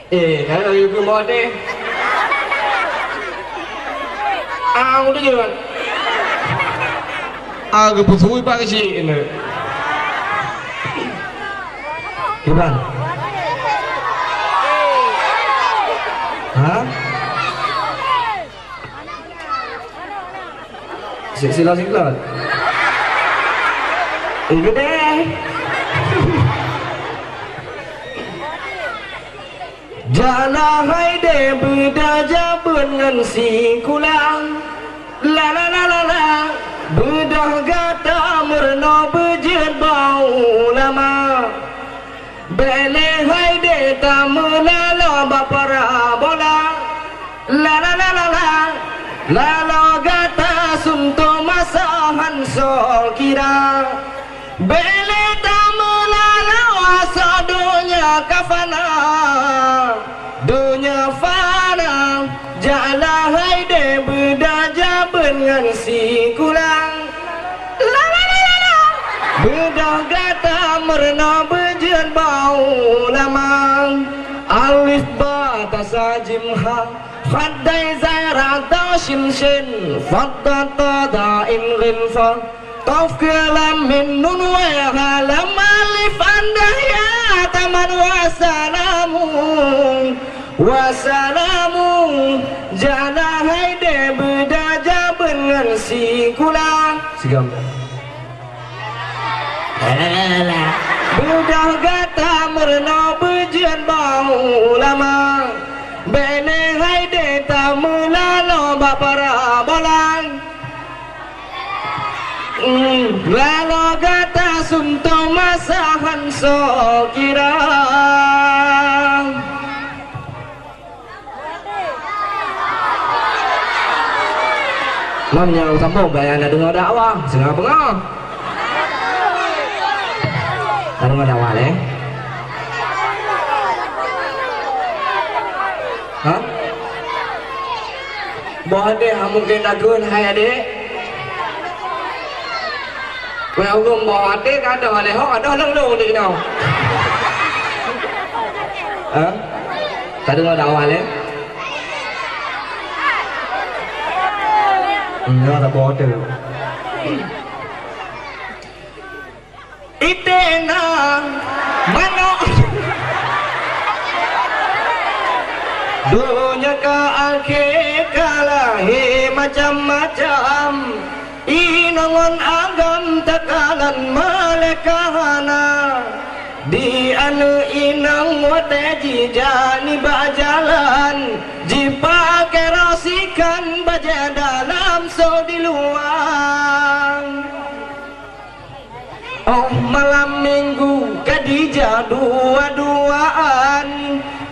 Kalau ibu mau deh. Udah jalan. Kepusui pakai sih ini. Gimana? Hah? Silat. Ini deh. Jana hai de bedaja bengan si kulang. La la la la la. Bedah gata merno bejet bau lama. Bele hai de tamula lo bapara bola. La la la la la. Lalu gata sunto masahan so kira. Bele tamula lo asa dunia kafana. Dunia fana. Jala hai de bedaja bengan si kulang. La la la la la. Bedah gata merna bejet bau lama. Alif ba tasajimha. Faddai zaira da shimshin. Fadda tada in ghinfa. Taf kalam min nun wa halam alif anda ya taman wasalamu jana hai de bedaja bengan si kulang sigam bedah gata merna bejian bau lama bene hai de tamula lo bapara bolang lalu gata sunto masahan so kira. Mamnya sambung bayan ada dengar dakwah, senang pengah. Ada dengar dakwah leh? Hah? Boleh, mungkin lagun hai adik. Well, gồm bò tết cả đời này họ đó lưng luôn đi nào. Tại đừng ở đầu à đấy. Nó là bò trừ. Ít tên à, mà nó. Dunia akhir kalahi macam-macam. Inangon agam takalan malekahana. Di anu inang wate jijani bajalan. Jipa kerosikan baja dalam so di luar. Oh malam minggu kadija dua-duaan.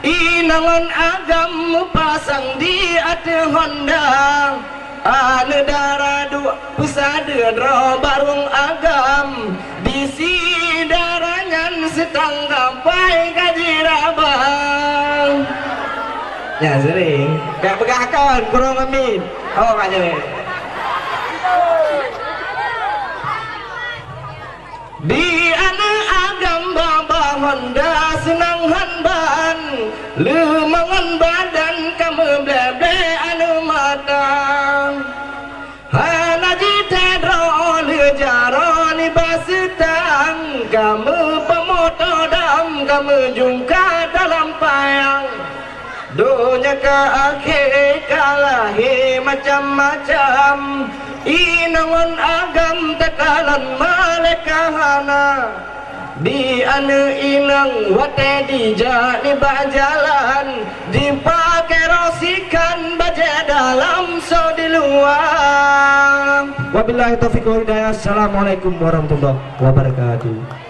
Inangon agam pasang di ate Honda. Anu darah dua pusada ro barung agam di si darangan setangga pai kajirabang. Ya sering kayak pegahkan kurang amin. Oh kaje. Di anu agam baba Honda senang hanban lumangan badan kamu blebe anu mata. Kamu pemotodam, kamu jungka dalam payang. Dunia ke akhir kalahi macam-macam. Inangon agam tekalan malekahana. Di anu inang wate dijak di bajalan. Dipakai rosikan baja dalam so di luar. Wabillahi taufiq wal hidayah. Assalamualaikum warahmatullahi wabarakatuh.